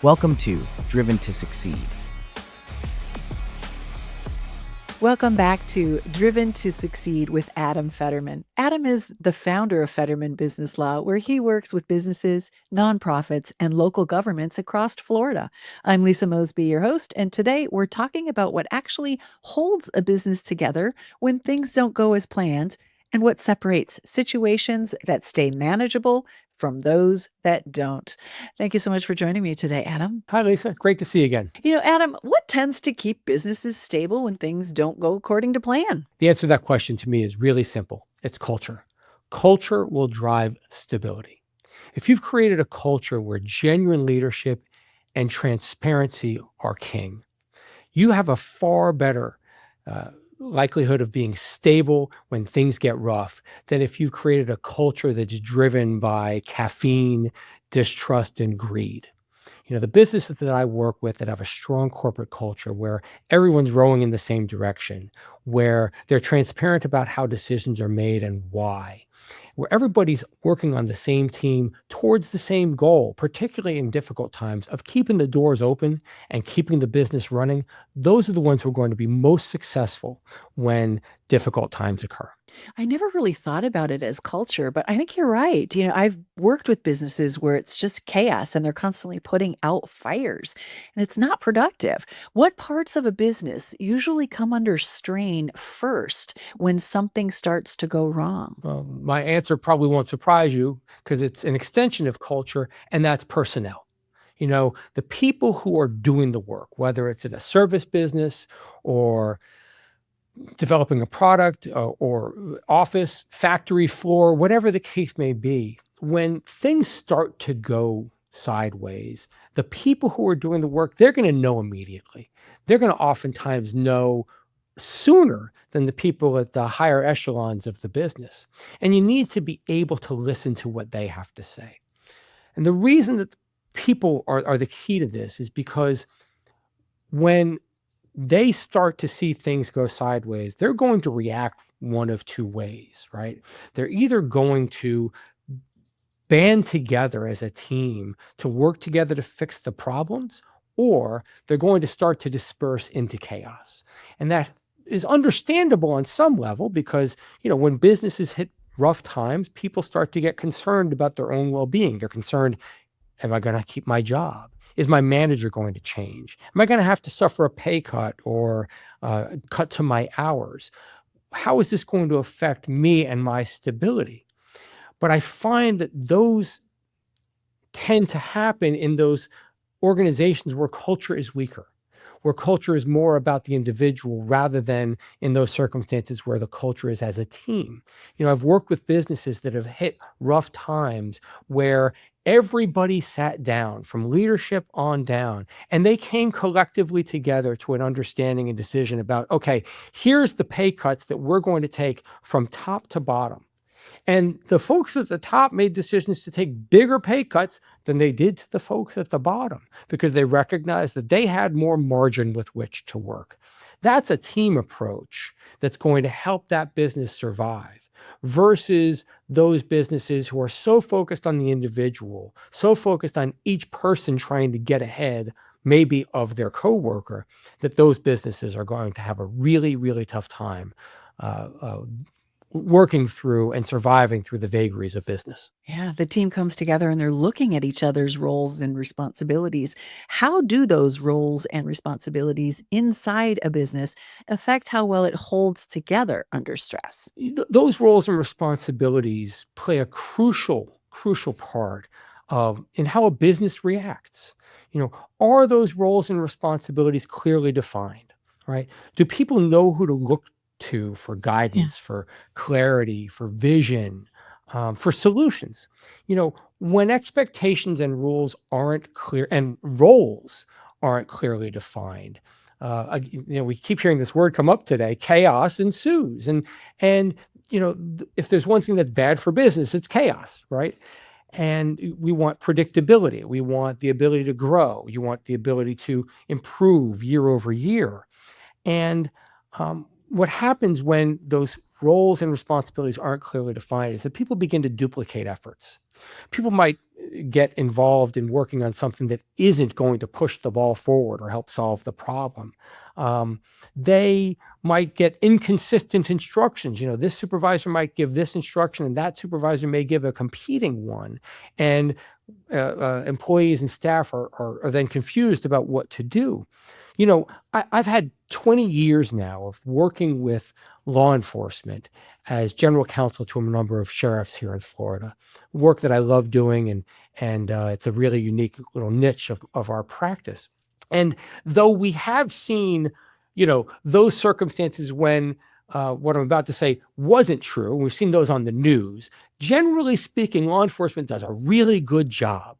Welcome to Driven to Succeed. Welcome back to Driven to Succeed with Adam Fetterman. Adam is the founder of Fetterman Business Law, where he works with businesses, nonprofits, and local governments across Florida. I'm Lisa Mosbey, your host, and today we're talking about what actually holds a business together when things don't go as planned and what separates situations that stay manageable from those that don't. Thank you so much for joining me today, Adam. Hi, Lisa. Great to see you again. Adam, what tends to keep businesses stable when things don't go according to plan? The answer to that question to me is really simple. It's culture. Culture will drive stability. If you've created a culture where genuine leadership and transparency are king, you have a far better likelihood of being stable when things get rough than if you've created a culture that's driven by caffeine, distrust, and greed. The businesses that I work with that have a strong corporate culture where everyone's rowing in the same direction, where they're transparent about how decisions are made and why, where everybody's working on the same team towards the same goal, particularly in difficult times of keeping the doors open and keeping the business running, those are the ones who are going to be most successful when difficult times occur. I never really thought about it as culture, but I think you're right. I've worked with businesses where it's just chaos and they're constantly putting out fires and it's not productive. What parts of a business usually come under strain first when something starts to go wrong? Well, my answer probably won't surprise you because it's an extension of culture, and that's personnel. The people who are doing the work, whether it's in a service business or developing a product or office, factory floor, whatever the case may be, when things start to go sideways, the people who are doing the work, they're going to know immediately. They're going to oftentimes know sooner than the people at the higher echelons of the business. And you need to be able to listen to what they have to say. And the reason that people are the key to this is because when they start to see things go sideways, they're going to react one of two ways, right? They're either going to band together as a team to work together to fix the problems, or they're going to start to disperse into chaos. And that is understandable on some level because, when businesses hit rough times, people start to get concerned about their own well-being. They're concerned, am I going to keep my job? Is my manager going to change? Am I going to have to suffer a pay cut or cut to my hours? How is this going to affect me and my stability? But I find that those tend to happen in those organizations where culture is weaker, where culture is more about the individual rather than in those circumstances where the culture is as a team. I've worked with businesses that have hit rough times where everybody sat down from leadership on down, and they came collectively together to an understanding and decision about, okay, here's the pay cuts that we're going to take from top to bottom. And the folks at the top made decisions to take bigger pay cuts than they did to the folks at the bottom because they recognized that they had more margin with which to work. That's a team approach that's going to help that business survive versus those businesses who are so focused on the individual, so focused on each person trying to get ahead, maybe of their coworker, that those businesses are going to have a really, really tough time working through and surviving through the vagaries of business. Yeah, the team comes together and they're looking at each other's roles and responsibilities. How do those roles and responsibilities inside a business affect how well it holds together under stress? Those roles and responsibilities play a crucial part in how a business reacts. Are those roles and responsibilities clearly defined, right? Do people know who to look to for guidance, for clarity, for vision, for solutions? When expectations and rules aren't clear and roles aren't clearly defined, we keep hearing this word come up today, chaos ensues. And if there's one thing that's bad for business, it's chaos, right? And we want predictability. We want the ability to grow. You want the ability to improve year over year. And what happens when those roles and responsibilities aren't clearly defined is that people begin to duplicate efforts. People might get involved in working on something that isn't going to push the ball forward or help solve the problem. They might get inconsistent instructions. This supervisor might give this instruction and that supervisor may give a competing one. And employees and staff are then confused about what to do. I've had 20 years now of working with law enforcement as general counsel to a number of sheriffs here in Florida, work that I love doing, and it's a really unique little niche of our practice. And though we have seen, those circumstances when what I'm about to say wasn't true, we've seen those on the news, generally speaking, law enforcement does a really good job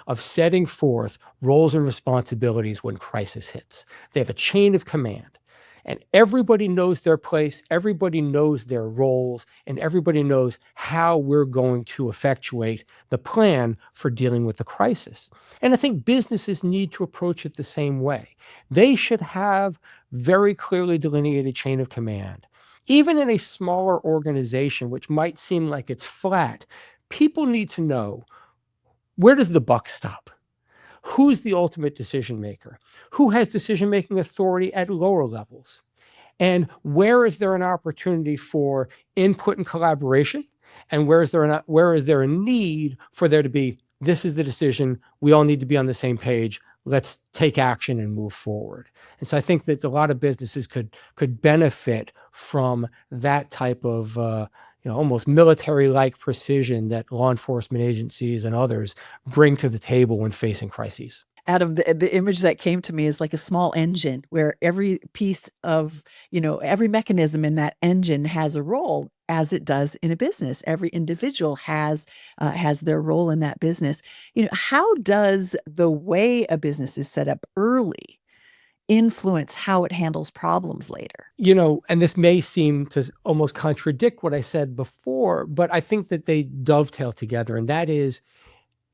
of setting forth roles and responsibilities when crisis hits. They have a chain of command, and everybody knows their place, everybody knows their roles, and everybody knows how we're going to effectuate the plan for dealing with the crisis. And I think businesses need to approach it the same way. They should have very clearly delineated chain of command. Even in a smaller organization, which might seem like it's flat, people need to know, where does the buck stop? Who's the ultimate decision maker? Who has decision-making authority at lower levels? And where is there an opportunity for input and collaboration? And where is there a need for there to be, this is the decision, we all need to be on the same page, let's take action and move forward. And so I think that a lot of businesses could benefit from that type of almost military-like precision that law enforcement agencies and others bring to the table when facing crises. Adam, the image that came to me is like a small engine where every piece of, every mechanism in that engine has a role, as it does in a business. Every individual has their role in that business. How does the way a business is set up early influence how it handles problems later? And this may seem to almost contradict what I said before, but I think that they dovetail together. And that is,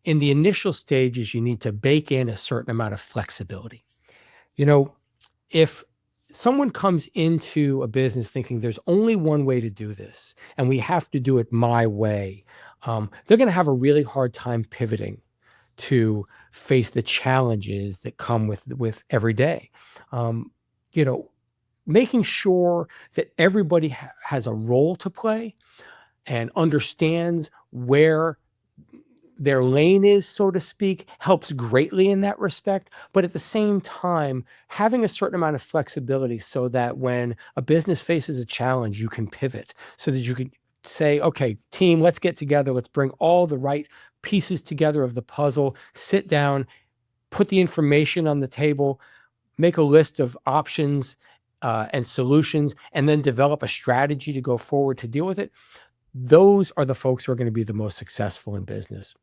in the initial stages, you need to bake in a certain amount of flexibility. If someone comes into a business thinking there's only one way to do this and we have to do it my way, they're going to have a really hard time pivoting to face the challenges that come with every day. Making sure that everybody has a role to play and understands where their lane is, so to speak, helps greatly in that respect. But at the same time, having a certain amount of flexibility so that when a business faces a challenge, you can pivot, so that you can say, okay, team, let's get together. Let's bring all the right pieces together of the puzzle, sit down, put the information on the table, make a list of options and solutions, and then develop a strategy to go forward to deal with it. Those are the folks who are going to be the most successful in business.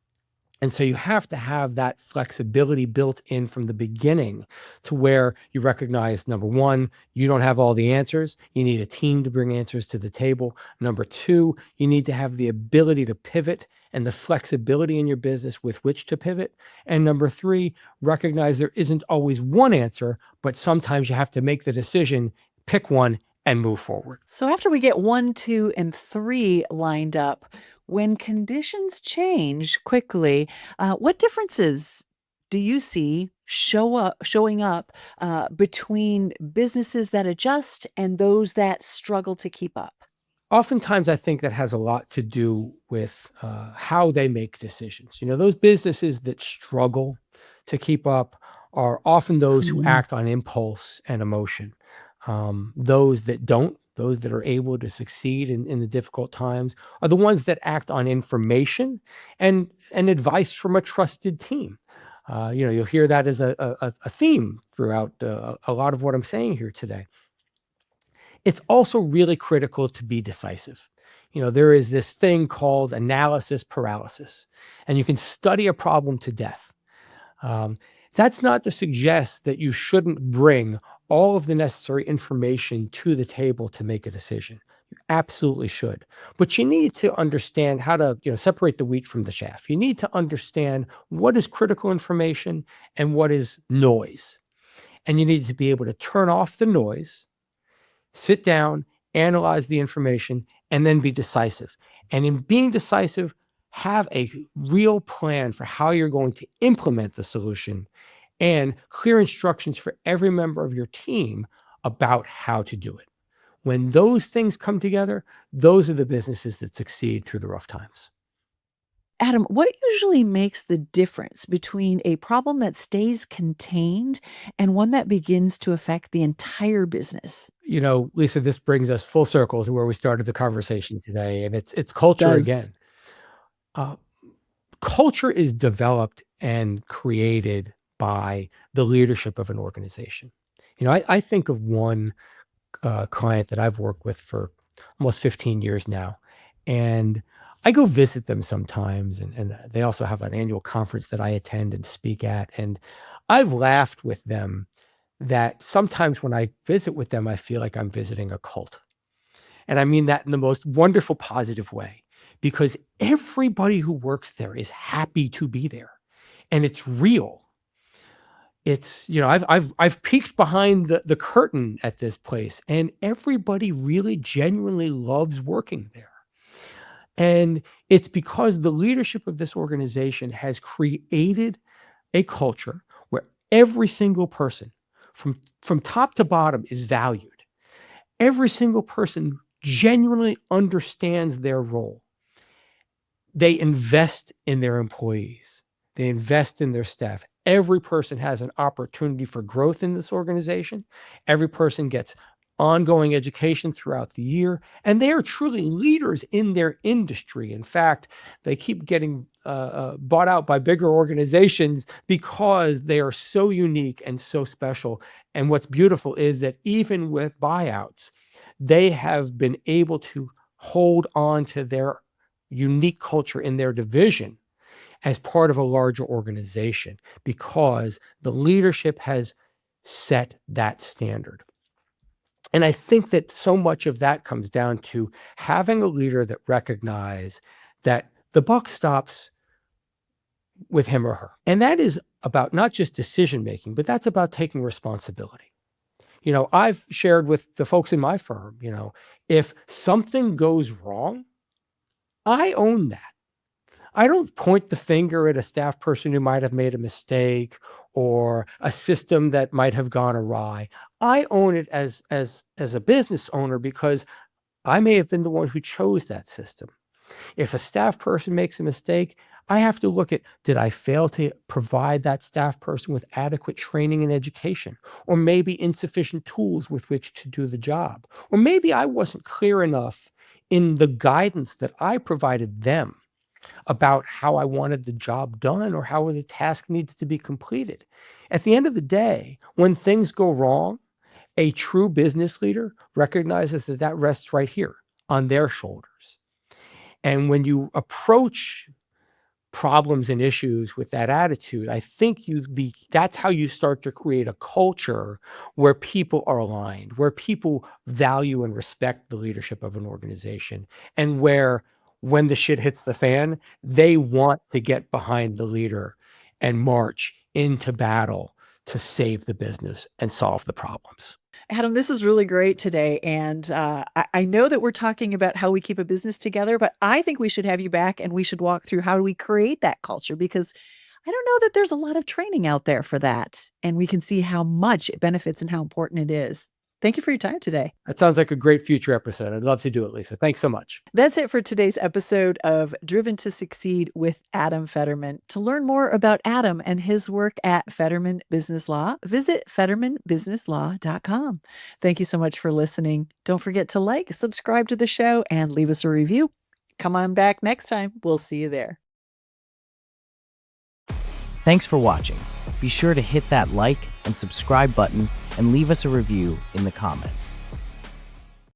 And so you have to have that flexibility built in from the beginning, to where you recognize, number one, you don't have all the answers. You need a team to bring answers to the table. Number two, you need to have the ability to pivot and the flexibility in your business with which to pivot. And number three, recognize there isn't always one answer, but sometimes you have to make the decision, pick one, and move forward. So after we get 1, 2, and 3 lined up, when conditions change quickly, what differences do you see showing up between businesses that adjust and those that struggle to keep up? Oftentimes, I think that has a lot to do with how they make decisions. Those businesses that struggle to keep up are often those who Mhm. act on impulse and emotion. Those that don't, those that are able to succeed in the difficult times, are the ones that act on information and advice from a trusted team. You'll hear that as a theme throughout a lot of what I'm saying here today. It's also really critical to be decisive. There is this thing called analysis paralysis, and you can study a problem to death. That's not to suggest that you shouldn't bring all of the necessary information to the table to make a decision. You absolutely should. But you need to understand how to, separate the wheat from the chaff. You need to understand what is critical information and what is noise. And you need to be able to turn off the noise, sit down, analyze the information, and then be decisive. And in being decisive, have a real plan for how you're going to implement the solution and clear instructions for every member of your team about how to do it. When those things come together, those are the businesses that succeed through the rough times. Adam, what usually makes the difference between a problem that stays contained and one that begins to affect the entire business? Lisa, this brings us full circle to where we started the conversation today, and it's culture Does again. Uh, Culture is developed and created by the leadership of an organization. I think of one client that I've worked with for almost 15 years now, and I go visit them sometimes, and they also have an annual conference that I attend and speak at. And I've laughed with them that sometimes when I visit with them, I feel like I'm visiting a cult. And I mean that in the most wonderful, positive way, because everybody who works there is happy to be there, and it's real. I've peeked behind the curtain at this place, and everybody really genuinely loves working there. And it's because the leadership of this organization has created a culture where every single person from top to bottom is valued. Every single person genuinely understands their role. They invest in their employees. They invest in their staff. Every person has an opportunity for growth in this organization. Every person gets ongoing education throughout the year, and they are truly leaders in their industry. In fact, they keep getting bought out by bigger organizations because they are so unique and so special. And what's beautiful is that even with buyouts, they have been able to hold on to their unique culture in their division as part of a larger organization because the leadership has set that standard. And I think that so much of that comes down to having a leader that recognizes that the buck stops with him or her. And that is about not just decision making, but that's about taking responsibility. I've shared with the folks in my firm, if something goes wrong, I own that. I don't point the finger at a staff person who might have made a mistake or a system that might have gone awry. I own it as a business owner because I may have been the one who chose that system. If a staff person makes a mistake, I have to look at, did I fail to provide that staff person with adequate training and education, or maybe insufficient tools with which to do the job? Or maybe I wasn't clear enough in the guidance that I provided them about how I wanted the job done or how the task needs to be completed. At the end of the day, when things go wrong, a true business leader recognizes that rests right here on their shoulders. And when you approach problems and issues with that attitude, I think that's how you start to create a culture where people are aligned, where people value and respect the leadership of an organization, and where when the shit hits the fan, they want to get behind the leader and march into battle to save the business and solve the problems. Adam, this is really great today. And I know that we're talking about how we keep a business together, but I think we should have you back and we should walk through how do we create that culture, because I don't know that there's a lot of training out there for that. And we can see how much it benefits and how important it is. Thank you for your time today. That sounds like a great future episode. I'd love to do it, Lisa. Thanks so much. That's it for today's episode of Driven to Succeed with Adam Fetterman. To learn more about Adam and his work at Fetterman Business Law, visit FettermanBusinessLaw.com. Thank you so much for listening. Don't forget to like, subscribe to the show, and leave us a review. Come on back next time. We'll see you there. Thanks for watching. Be sure to hit that like and subscribe button and leave us a review in the comments.